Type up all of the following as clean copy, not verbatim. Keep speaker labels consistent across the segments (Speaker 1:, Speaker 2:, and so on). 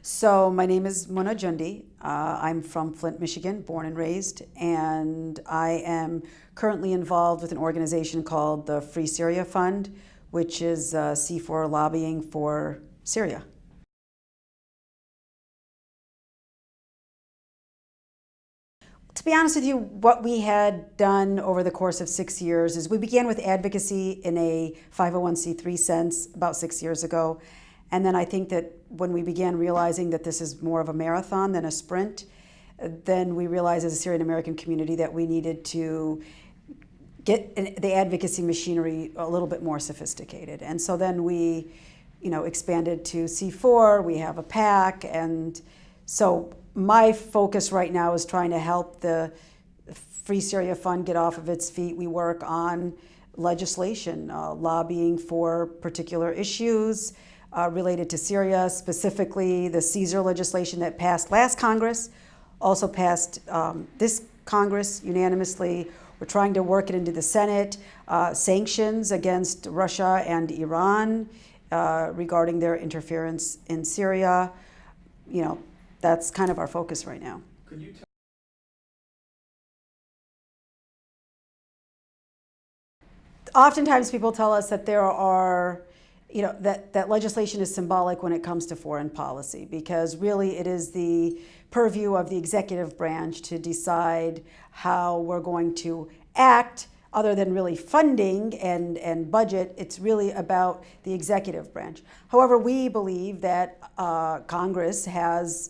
Speaker 1: So my name is Mona Jundi. I'm from Flint, Michigan, born and raised, and I am currently involved with an organization called the Free Syria Fund, which is C4 lobbying for Syria. To be honest with you, what we had done over the course of 6 years is we began with advocacy in a 501c3 sense about 6 years ago. And then I think that when we began realizing that this is more of a marathon than a sprint, then we realized as a Syrian American community that we needed to get the advocacy machinery a little bit more sophisticated. And so then we, expanded to C4, we have a PAC, and so my focus right now is trying to help the Free Syria Fund get off of its feet. We work on legislation, lobbying for particular issues related to Syria, specifically the Caesar legislation that passed last Congress, also passed this Congress unanimously. We're trying to work it into the Senate, sanctions against Russia and Iran regarding their interference in Syria. That's kind of our focus right now.
Speaker 2: Could you tell
Speaker 1: Oftentimes people tell us that there are, that legislation is symbolic when it comes to foreign policy, because really it is the purview of the executive branch to decide how we're going to act. Other than really funding and budget, it's really about the executive branch. However, we believe that Congress has,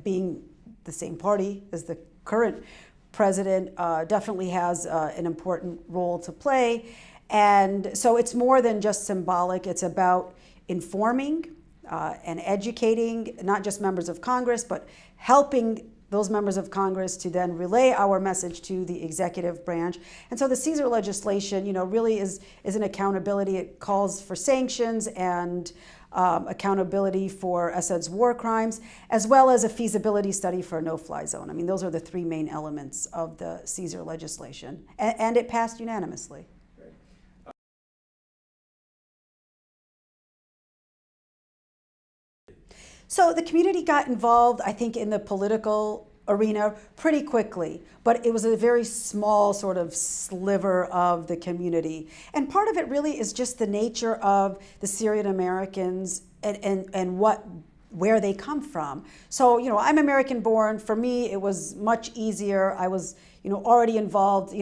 Speaker 1: being the same party as the current president, definitely has an important role to play. And so it's more than just symbolic. It's about informing and educating not just members of Congress, but helping those members of Congress to then relay our message to the executive branch. And so the Caesar legislation, really is an accountability. It calls for sanctions and accountability for Assad's war crimes, as well as a feasibility study for a no-fly zone. I mean, those are the three main elements of the Caesar legislation. And it passed unanimously. So the community got involved, I think, in the political arena pretty quickly, but it was a very small sort of sliver of the community. And part of it really is just the nature of the Syrian Americans and where they come from. So, I'm American born. For me, it was much easier. I was, already involved.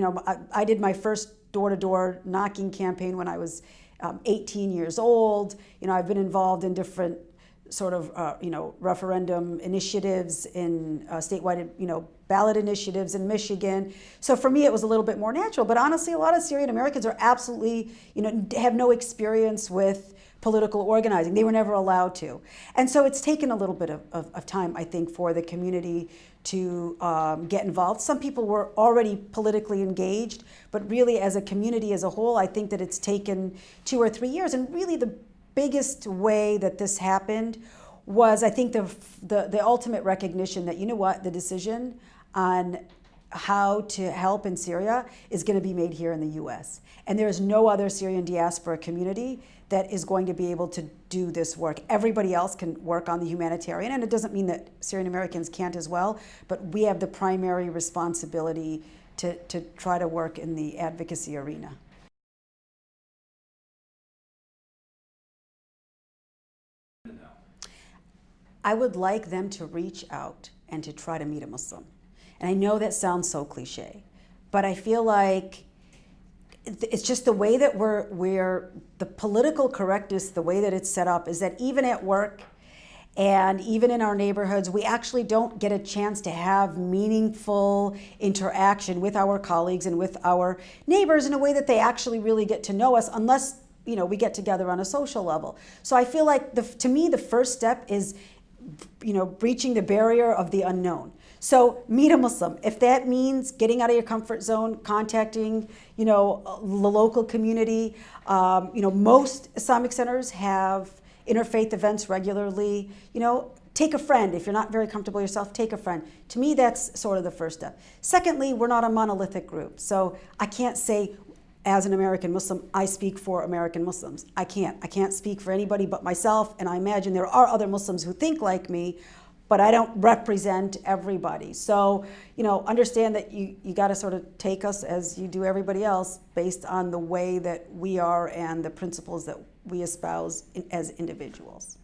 Speaker 1: I did my first door-to-door knocking campaign when I was 18 years old. I've been involved in different sort of, referendum initiatives in statewide, ballot initiatives in Michigan. So for me, it was a little bit more natural. But honestly, a lot of Syrian Americans are absolutely, have no experience with political organizing. They were never allowed to. And so it's taken a little bit of time, I think, for the community to get involved. Some people were already politically engaged, but really as a community as a whole, I think that it's taken 2 or 3 years. And really the biggest way that this happened was, I think, the ultimate recognition that, the decision on how to help in Syria is going to be made here in the U.S. And there is no other Syrian diaspora community that is going to be able to do this work. Everybody else can work on the humanitarian, and it doesn't mean that Syrian Americans can't as well, but we have the primary responsibility to try to work in the advocacy arena. I would like them to reach out and to try to meet a Muslim. And I know that sounds so cliche, but I feel like it's just the way that we're the political correctness, the way that it's set up is that even at work and even in our neighborhoods, we actually don't get a chance to have meaningful interaction with our colleagues and with our neighbors in a way that they actually really get to know us unless, we get together on a social level. So I feel like to me, the first step is breaching the barrier of the unknown. So meet a Muslim. If that means getting out of your comfort zone, contacting, the local community. Most Islamic centers have interfaith events regularly. Take a friend. If you're not very comfortable yourself, take a friend. To me, that's sort of the first step. Secondly, we're not a monolithic group. So I can't say as an American Muslim, I speak for American Muslims. I can't speak for anybody but myself, and I imagine there are other Muslims who think like me, but I don't represent everybody. So, understand that you got to sort of take us as you do everybody else based on the way that we are and the principles that we espouse as individuals.